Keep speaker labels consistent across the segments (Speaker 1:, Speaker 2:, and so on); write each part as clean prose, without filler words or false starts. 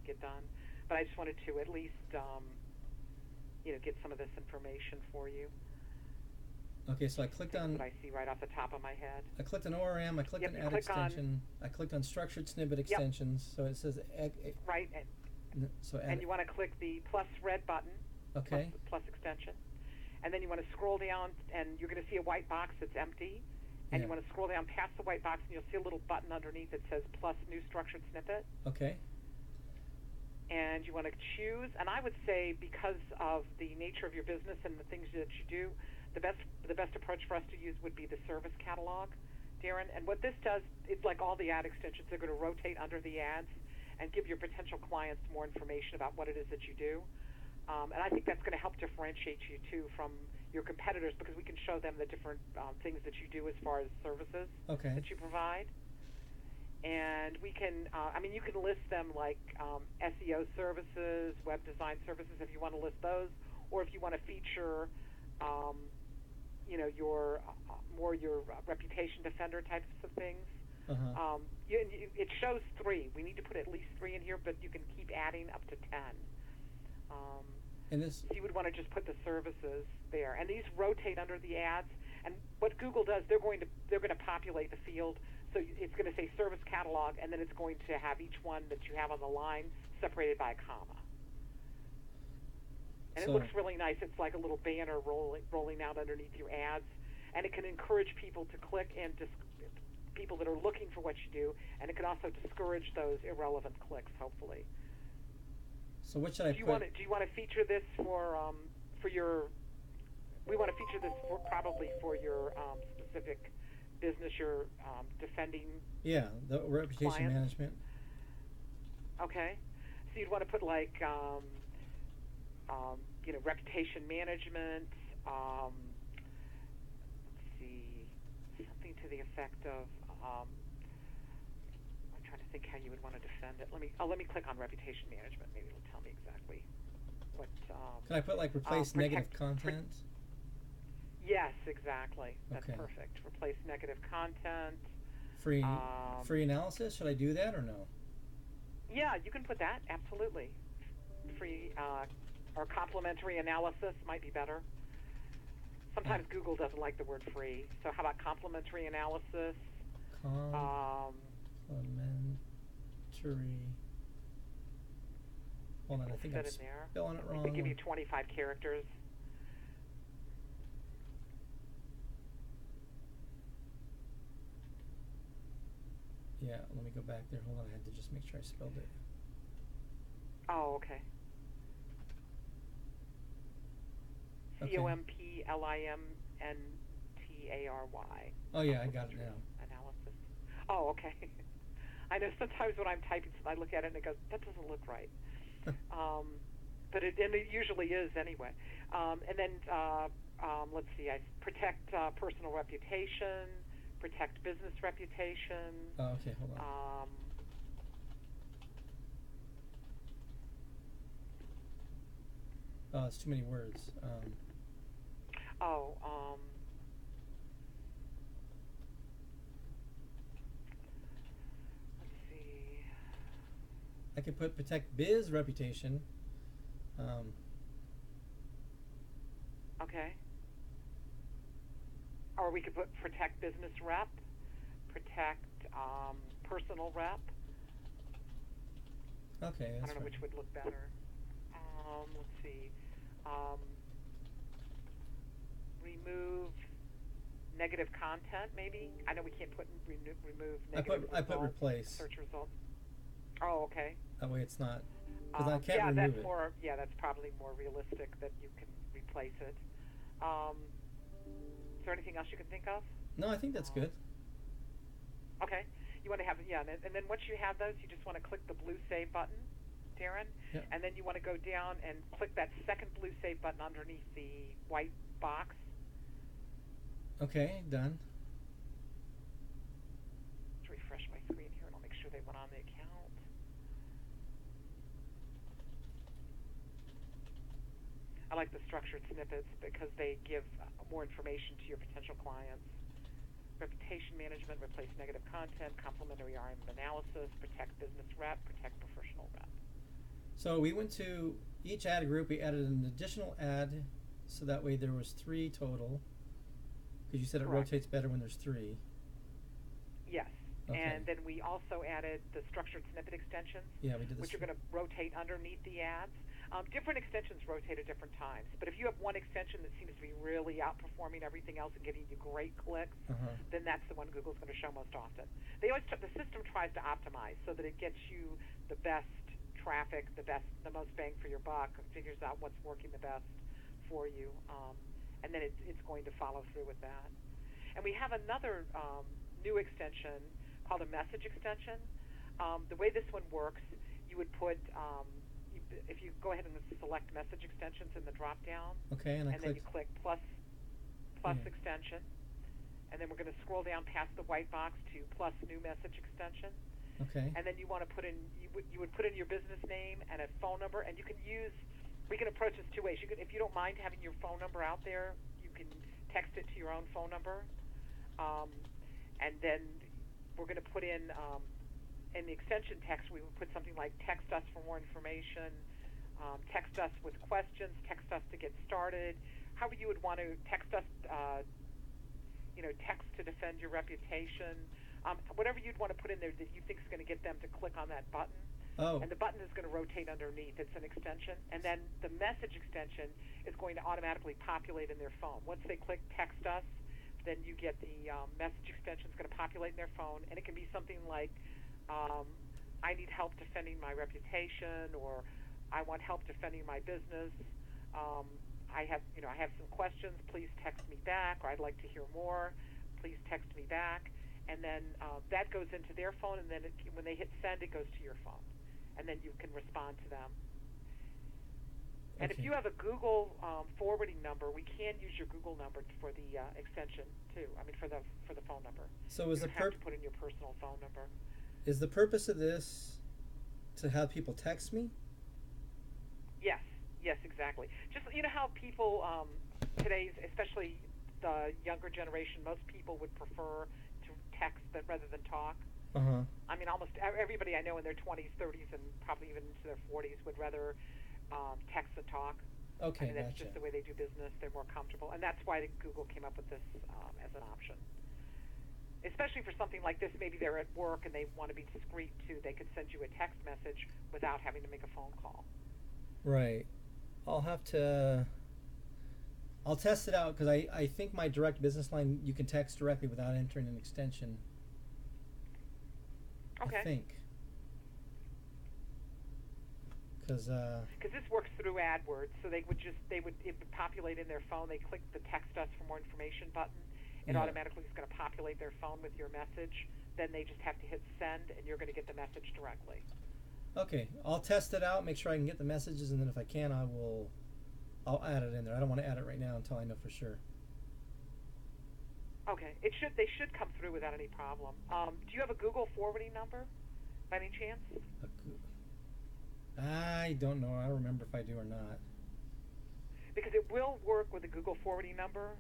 Speaker 1: get done. But I just wanted to at least, get some of this information for you.
Speaker 2: Okay, so I clicked on.
Speaker 1: What I see right off the top of my head.
Speaker 2: I clicked on ORM. I clicked on Add Extension. I clicked on Structured Snippet Extensions. So it says.
Speaker 1: Right. And you want to click the plus red button.
Speaker 2: Okay.
Speaker 1: Plus extension. And then you want to scroll down, and you're going to see a white box that's empty. And you want to scroll down past the white box, and you'll see a little button underneath that says plus new structured snippet.
Speaker 2: Okay.
Speaker 1: And you want to choose, and I would say because of the nature of your business and the things that you do, the best approach for us to use would be the service catalog, Darren. And what this does, it's like all the ad extensions. They're going to rotate under the ads and give your potential clients more information about what it is that you do. And I think that's going to help differentiate you, too, from your competitors, because we can show them the different things that you do as far as services that you provide. And we can, you can list them like SEO services, web design services, if you want to list those, or if you want to feature, your reputation defender types of things. It shows 3. We need to put at least 3 in here, but you can keep adding up to 10. So you would want to just put the services there, and these rotate under the ads. And what Google does, they're going to populate the field. So it's going to say service catalog, and then it's going to have each one that you have on the line separated by a comma. And it looks really nice. It's like a little banner rolling out underneath your ads, and it can encourage people to click, and people that are looking for what you do, and it can also discourage those irrelevant clicks, hopefully.
Speaker 2: So what should I
Speaker 1: put? Do you want to feature this for your? We want to feature this probably for your specific business you're defending.
Speaker 2: Yeah, the reputation
Speaker 1: clients.
Speaker 2: Management.
Speaker 1: Okay, so you'd want to put like reputation management. Let's see, something to the effect of. I'm trying to think how you would want to defend it. Let me click on reputation management. Maybe it'll tell me exactly what.
Speaker 2: Can I put like replace negative content?
Speaker 1: Yes, exactly. That's
Speaker 2: okay.
Speaker 1: Perfect. Replace negative content.
Speaker 2: Free analysis. Should I do that or no?
Speaker 1: Yeah, you can put that. Absolutely. Free or complimentary analysis might be better. Sometimes Google doesn't like the word free. So how about complimentary analysis?
Speaker 2: Complimentary. Hold on, I think I'm spelling it wrong.
Speaker 1: They give you 25 characters.
Speaker 2: Yeah, let me go back there. Hold on, I had to just make sure I spelled it.
Speaker 1: Oh, okay. COMPLIMNTARY.
Speaker 2: Oh, yeah, I got it now.
Speaker 1: Analysis. Oh, okay. I know sometimes when I'm typing, I look at it and it goes, that doesn't look right. But it usually is anyway. And then, let's see, I protect personal reputation, protect business reputation.
Speaker 2: Oh, okay, hold on. Oh, it's too many words.
Speaker 1: Let's see.
Speaker 2: I could put protect biz reputation.
Speaker 1: Okay. Or we could put protect business rep, protect personal rep.
Speaker 2: Okay, that's
Speaker 1: I don't know which would look better. Let's see. Remove negative content, maybe. I know we can't put remove negative.
Speaker 2: I put replace
Speaker 1: search results. Oh, okay.
Speaker 2: That way it's not because I can't remove
Speaker 1: that's
Speaker 2: it.
Speaker 1: More. Yeah, that's probably more realistic that you can replace it. Is there anything else you can think of?
Speaker 2: No, I think that's good.
Speaker 1: Okay. You want to have and then once you have those, you just want to click the blue save button, Darren, and then you want to go down and click that second blue save button underneath the white box.
Speaker 2: Okay, done.
Speaker 1: Let's refresh my screen here, and I'll make sure they went on the account. I like the structured snippets because they give more information to your potential clients. Reputation management, replace negative content, complementary RM analysis, protect business rep, protect professional rep.
Speaker 2: So we went to each ad group. We added an additional ad, so that way there was 3 total. Because you said it
Speaker 1: Correct.
Speaker 2: rotates better when there's 3.
Speaker 1: Yes.
Speaker 2: Okay.
Speaker 1: And then we also added the structured snippet extensions,
Speaker 2: Yeah, we did this.
Speaker 1: which are going to rotate underneath the ads. Different extensions rotate at different times, but if you have one extension that seems to be really outperforming everything else and giving you great clicks, then that's the one Google's going to show most often. The system tries to optimize so that it gets you the best traffic, the most bang for your buck, and figures out what's working the best for you, and then it's going to follow through with that. And we have another new extension called a message extension. The way this one works, you would put if you go ahead and select message extensions in the drop down,
Speaker 2: okay, and
Speaker 1: then you click plus extension, and then we're going to scroll down past the white box to plus new message extension.
Speaker 2: Okay.
Speaker 1: And then you want to put in you would put in your business name and a phone number, and we can approach this 2 ways. If you don't mind having your phone number out there, you can text it to your own phone number, and then we're going to put in the extension text, we would put something like text us for more information, text us with questions, text us to get started. However you would want to text us, text to defend your reputation, whatever you'd want to put in there that you think is going to get them to click on that button.
Speaker 2: Oh.
Speaker 1: And the button is going to rotate underneath. It's an extension. And then the message extension is going to automatically populate in their phone. Once they click text us, then you get the message extension is going to populate in their phone, and it can be something like, I need help defending my reputation, or I want help defending my business. I have some questions. Please text me back, or I'd like to hear more. Please text me back, and then that goes into their phone, and then when they hit send, it goes to your phone, and then you can respond to them. And if you have a Google forwarding number, we can use your Google number for the extension too. I mean, for the phone number.
Speaker 2: So is
Speaker 1: you have to put in your personal phone number.
Speaker 2: Is the purpose of this to have people text me?
Speaker 1: Yes, exactly. Just how people today's, especially the younger generation, most people would prefer to text rather than talk. I mean, almost everybody I know in their 20s, 30s, and probably even into their 40s would rather text than talk.
Speaker 2: Okay,
Speaker 1: I mean, that's
Speaker 2: gotcha.
Speaker 1: just the way they do business. They're more comfortable, and that's why Google came up with this as an option. Especially for something like this, maybe they're at work and they want to be discreet too. They could send you a text message without having to make a phone call.
Speaker 2: Right. I'll test it out, because I think my direct business line, you can text directly without entering an extension.
Speaker 1: Okay.
Speaker 2: I think. Because
Speaker 1: this works through AdWords, so it would populate in their phone. They click the text us for more information button. It automatically is going to populate their phone with your message. Then they just have to hit send, and you're going to get the message directly.
Speaker 2: Okay, I'll test it out, make sure I can get the messages, and then if I can, I'll add it in there. I don't want to add it right now until I know for sure.
Speaker 1: Okay, they should come through without any problem. Do you have a Google forwarding number, by any chance?
Speaker 2: I don't know. I don't remember if I do or not.
Speaker 1: Because it will work with a Google forwarding number.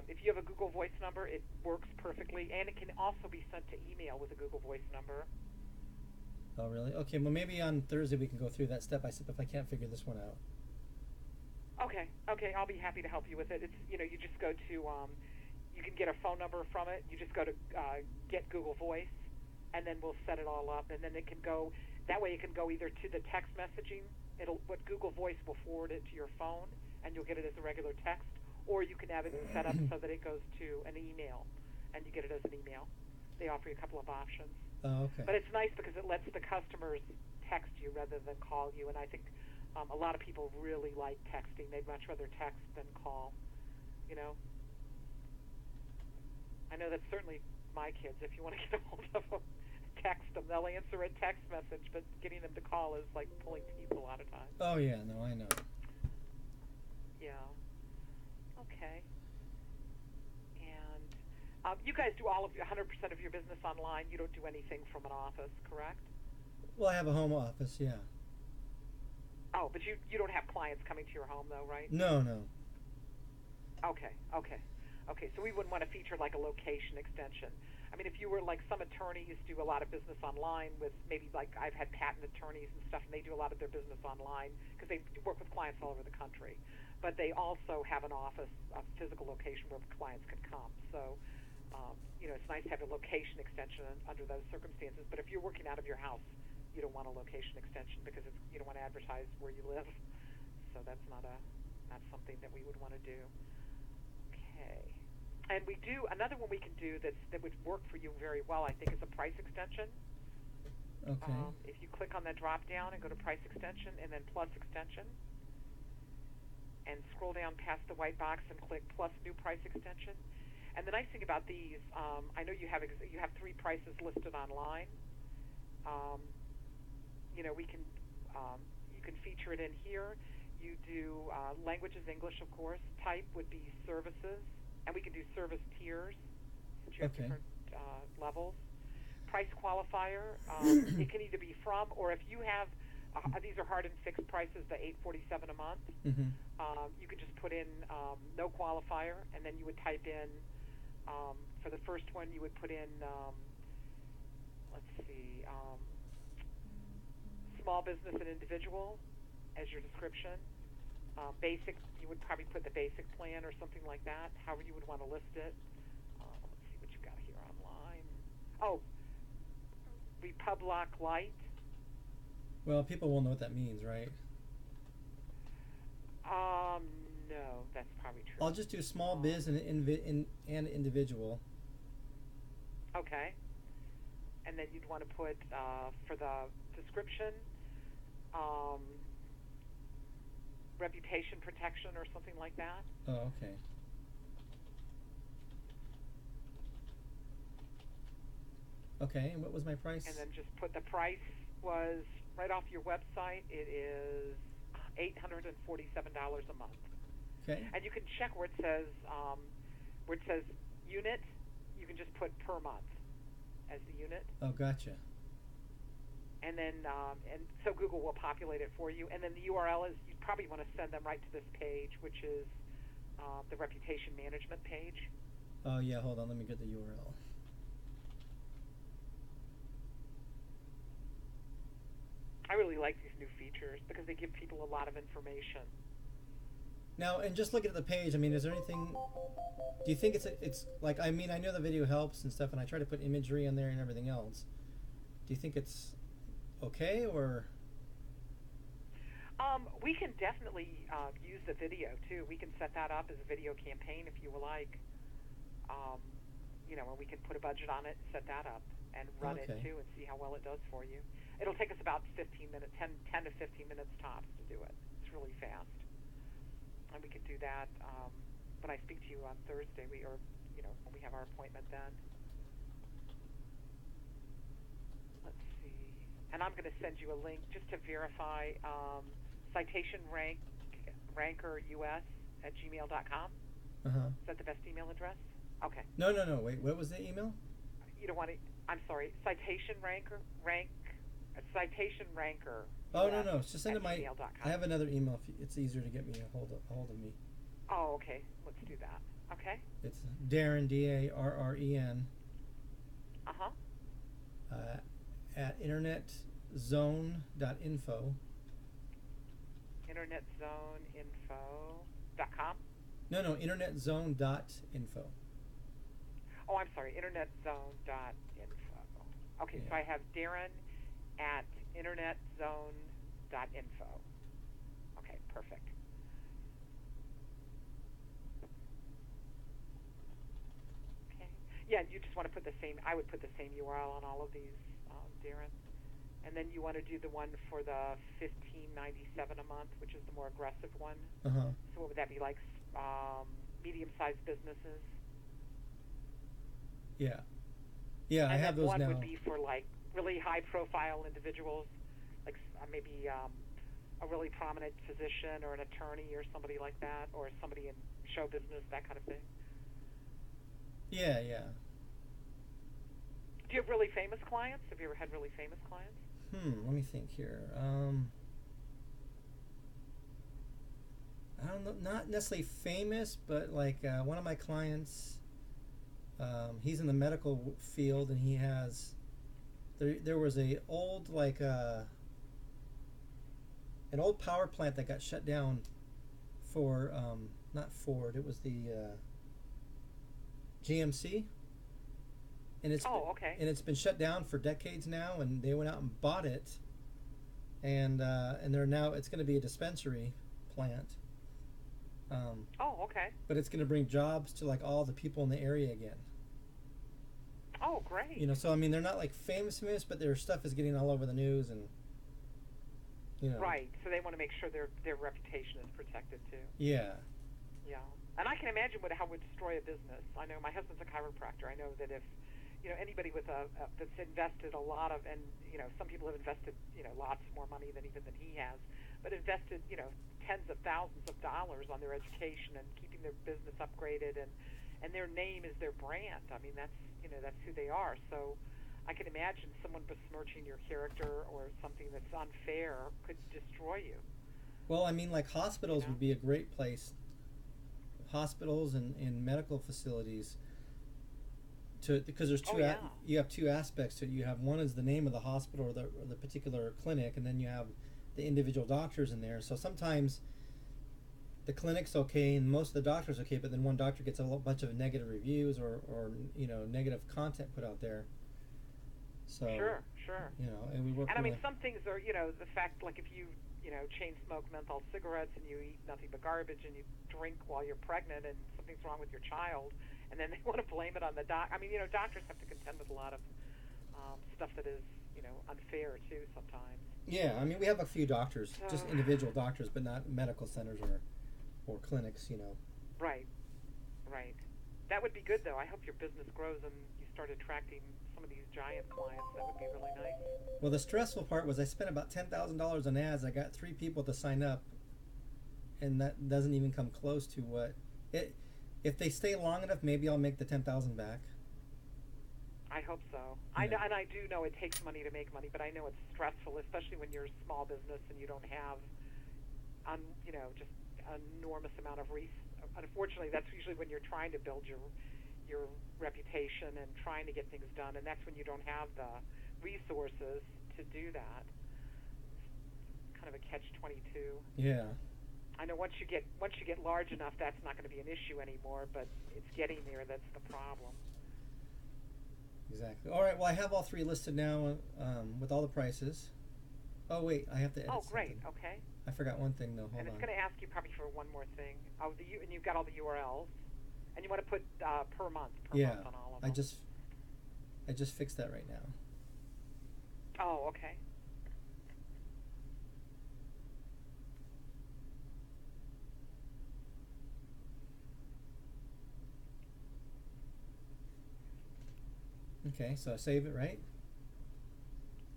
Speaker 1: If you have a Google Voice number, it works perfectly, and it can also be sent to email with a Google Voice number.
Speaker 2: Oh, really? Okay, well, maybe on Thursday we can go through that step by step if I can't figure this one out.
Speaker 1: Okay, I'll be happy to help you with it. It's you just go to you can get a phone number from it. You just go to get Google Voice, and then we'll set it all up, and then it can go. That way, it can go either to the text messaging. What Google Voice will forward it to your phone, and you'll get it as a regular text, or you can have it set up so that it goes to an email, and you get it as an email. They offer you a couple of options.
Speaker 2: Oh, okay.
Speaker 1: But it's nice because it lets the customers text you rather than call you, and I think a lot of people really like texting. They'd much rather text than call, I know that's certainly my kids. If you want to get a hold of them, text them. They'll answer a text message, but getting them to call is like pulling teeth a lot of times.
Speaker 2: Oh, yeah, no, I know.
Speaker 1: Yeah. Okay. And you guys do 100% of your business online. You don't do anything from an office, correct?
Speaker 2: Well, I have a home office, yeah.
Speaker 1: Oh, but you don't have clients coming to your home, though, right?
Speaker 2: No.
Speaker 1: Okay, so we wouldn't want to feature like a location extension. I mean, if you were like some attorneys do a lot of business online with maybe like I've had patent attorneys and stuff, and they do a lot of their business online because they work with clients all over the country. But they also have an office, a physical location where clients can come. So, it's nice to have a location extension under those circumstances. But if you're working out of your house, you don't want a location extension because you don't want to advertise where you live. So that's not something that we would want to do. Okay. And we do another one we can do that would work for you very well. I think is a price extension.
Speaker 2: Okay.
Speaker 1: If you click on that drop down and go to price extension and then plus extension, and scroll down past the white box and click plus new price extension. And the nice thing about these, I know you have 3 prices listed online. You can feature it in here. You do languages, English, of course. Type would be services, and we can do service tiers. Since you have different levels. Price qualifier. It can either be from, or if you have, these are hard and fixed prices, the $8.47 a month.
Speaker 2: Mm-hmm.
Speaker 1: You could just put in no qualifier, and then you would type in, for the first one, you would put in, small business and individual as your description. Basic, you would probably put the basic plan or something like that, however you would want to list it. Let's see what you've got here online. Oh, Republic Light.
Speaker 2: Well, people will know what that means, right?
Speaker 1: No, that's probably true.
Speaker 2: I'll just do small biz and individual.
Speaker 1: Okay. And then you'd want to put, for the description, reputation protection or something like that.
Speaker 2: Oh, okay. Okay, and what was my price?
Speaker 1: And then just put the price was right off your website. It is $847 a month.
Speaker 2: Okay.
Speaker 1: And you can check where it says unit. You can just put per month as the unit.
Speaker 2: Oh, gotcha.
Speaker 1: And then and so Google will populate it for you. And then the URL is, you probably want to send them right to this page, which is the reputation management page.
Speaker 2: Oh yeah, hold on. Let me get the URL.
Speaker 1: I really like these new features because they give people a lot of information.
Speaker 2: Now, and just looking at the page, I mean, is there anything? Do you think it's like? I mean, I know the video helps and stuff, and I try to put imagery in there and everything else. Do you think it's okay, or?
Speaker 1: We can definitely use the video too. We can set that up as a video campaign if you would like. And we can put a budget on it, set that up, and run it too, and see how well it does for you. It'll take us about 15 minutes, 10 to 15 minutes tops to do it. It's really fast. And we could do that when I speak to you on Thursday, when we have our appointment then. Let's see. And I'm going to send you a link just to verify citation ranker us@gmail.com. Is that the best email address? Okay.
Speaker 2: No. Wait, what was the email?
Speaker 1: You don't want to. I'm sorry. Citation ranker.
Speaker 2: Oh no. Just send it my.
Speaker 1: gmail.com.
Speaker 2: I have another email. It's easier to get me a hold of me.
Speaker 1: Oh, okay. Let's do that. Okay.
Speaker 2: It's Darren, DARREN. At internetzone.info.
Speaker 1: Internetzoneinfo.com.
Speaker 2: No, internetzone.info.
Speaker 1: Oh, I'm sorry. Internetzone.info. Okay,
Speaker 2: Yeah.
Speaker 1: so I have Darren at internetzone.info. Okay, perfect. Okay. Yeah, you just want to put I would put the same URL on all of these, Darren. And then you want to do the one for the $15.97 a month, which is the more aggressive one. So what would that be, like medium-sized businesses?
Speaker 2: Yeah. Yeah, I have those
Speaker 1: now. And
Speaker 2: now.
Speaker 1: one would be for like really high-profile individuals, like maybe a really prominent physician or an attorney or somebody like that, or somebody in show business, that kind of thing.
Speaker 2: Yeah.
Speaker 1: Do you have really famous clients? Have you ever had really famous clients?
Speaker 2: Let me think here. I don't know, not necessarily famous, but like one of my clients, He's in the medical field, and he has. There was a old an old power plant that got shut down for not Ford. It was the GMC, and
Speaker 1: okay.
Speaker 2: and it's been shut down for decades now. And they went out and bought it, and they're now it's going to be a dispensary plant.
Speaker 1: Okay.
Speaker 2: But it's going to bring jobs to like all the people in the area again.
Speaker 1: Oh, great.
Speaker 2: You know, so I mean, they're not like famous, but their stuff is getting all over the news, and you know.
Speaker 1: Right. So they want to make sure their reputation is protected too.
Speaker 2: Yeah.
Speaker 1: Yeah. And I can imagine how it would destroy a business. I know my husband's a chiropractor. I know that if anybody with that's invested a lot of, and some people have invested lots more money than he has, but invested tens of thousands of dollars on their education and keeping their business upgraded, and their name is their brand. I mean, that's who they are. So I can imagine someone besmirching your character or something that's unfair could destroy you.
Speaker 2: Well, I mean, like hospitals would be a great place. Hospitals and medical facilities. Because there's you have two aspects to it. You have one is the name of the hospital or the particular clinic, and then you have the individual doctors in there. So sometimes the clinic's okay and most of the doctors okay, but then one doctor gets a bunch of negative reviews or negative content put out there. So
Speaker 1: sure.
Speaker 2: And we work.
Speaker 1: And I mean, some things are the fact, like if you chain smoke menthol cigarettes and you eat nothing but garbage and you drink while you're pregnant and something's wrong with your child, and then they want to blame it on the doc. I mean, doctors have to contend with a lot of stuff that is unfair too sometimes.
Speaker 2: Yeah, I mean, we have a few doctors, just individual doctors, but not medical centers or clinics,
Speaker 1: Right. That would be good, though. I hope your business grows and you start attracting some of these giant clients. That would be really nice.
Speaker 2: Well, the stressful part was I spent about $10,000 on ads. I got 3 people to sign up, and that doesn't even come close to what it. If they stay long enough, maybe I'll make the $10,000 back.
Speaker 1: I hope so.
Speaker 2: Yeah.
Speaker 1: And I do know it takes money to make money, but I know it's stressful, especially when you're a small business and you don't have, just an enormous amount of Unfortunately, that's usually when you're trying to build your reputation and trying to get things done, and that's when you don't have the resources to do that. It's kind of a catch-22.
Speaker 2: Yeah.
Speaker 1: I know once you get large enough, that's not going to be an issue anymore, but it's getting there that's the problem.
Speaker 2: Exactly. All right. Well, I have all 3 listed now with all the prices. Oh wait, I have to edit.
Speaker 1: Oh, great.
Speaker 2: Something.
Speaker 1: Okay.
Speaker 2: I forgot one thing though. Hold on.
Speaker 1: And it's going to ask you probably for one more thing. And you've got all the URLs, and you want to put per month on all of them.
Speaker 2: I just fixed that right now.
Speaker 1: Oh, okay.
Speaker 2: Okay, so I save it, right?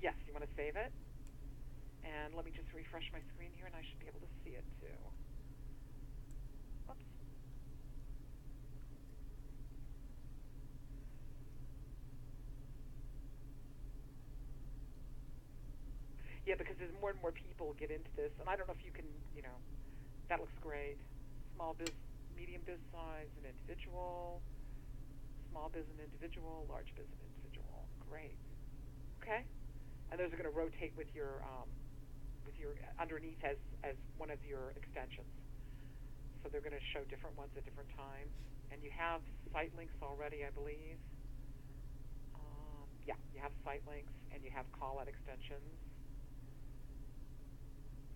Speaker 1: Yes, you want to save it. And let me just refresh my screen here, and I should be able to see it too. Oops. Yeah, because as more and more people get into this, and I don't know if you can, that looks great. Small biz, medium biz size, and individual. Small biz and individual, large biz and individual. Great. Okay. And those are going to rotate with your underneath as one of your extensions. So they're going to show different ones at different times. And you have site links already, I believe. Yeah, you have site links, and you have call-out extensions,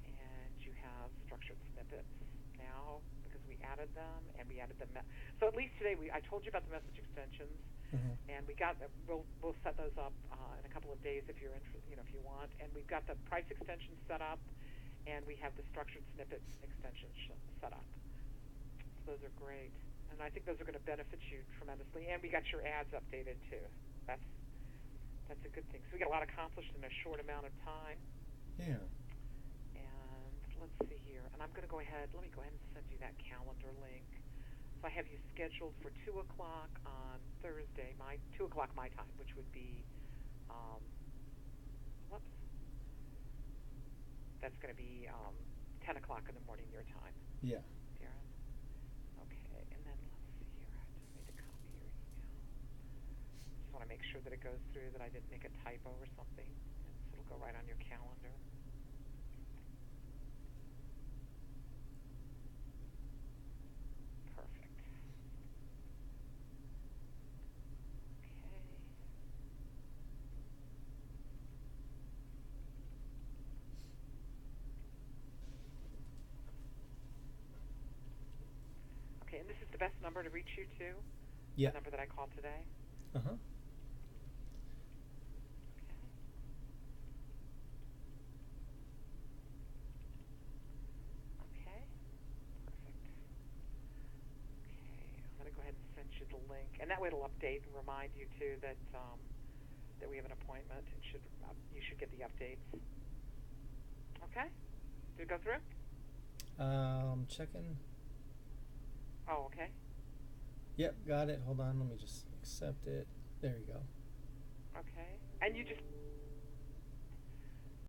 Speaker 1: and you have structured snippets now because we added them, and we added them. So at least today, I told you about the message extensions.
Speaker 2: Mm-hmm.
Speaker 1: And we got them. We'll set those up in a couple of days if you're interested, if you want. And we've got the price extension set up, and we have the structured snippets extension set up. So those are great, and I think those are going to benefit you tremendously. And we got your ads updated too. That's a good thing. So we got a lot accomplished in a short amount of time.
Speaker 2: Yeah.
Speaker 1: And let's see here. And I'm going to go ahead. Let me go ahead and send you that calendar link. So I have you scheduled for 2 o'clock on Thursday, 2 o'clock my time, which would be, that's going to be 10 o'clock in the morning your time.
Speaker 2: Yeah.
Speaker 1: Darren. Okay, and then let's see here. I just need to copy your email. just want to make sure that it goes through, that I didn't make a typo or something. And so it'll go right on your calendar. Perfect. Okay. Okay, and this is the best number to reach you too?
Speaker 2: Yeah.
Speaker 1: The number that I called today?
Speaker 2: Uh-huh.
Speaker 1: Okay. Perfect. Okay, I'm going to go ahead and send you the link, and that way it'll update and remind you too that that we have an appointment. You should get the updates. Okay. Did it go through?
Speaker 2: Checking.
Speaker 1: Oh, okay.
Speaker 2: Yep, got it. Hold on, let me just accept it. There you go.
Speaker 1: Okay. And you just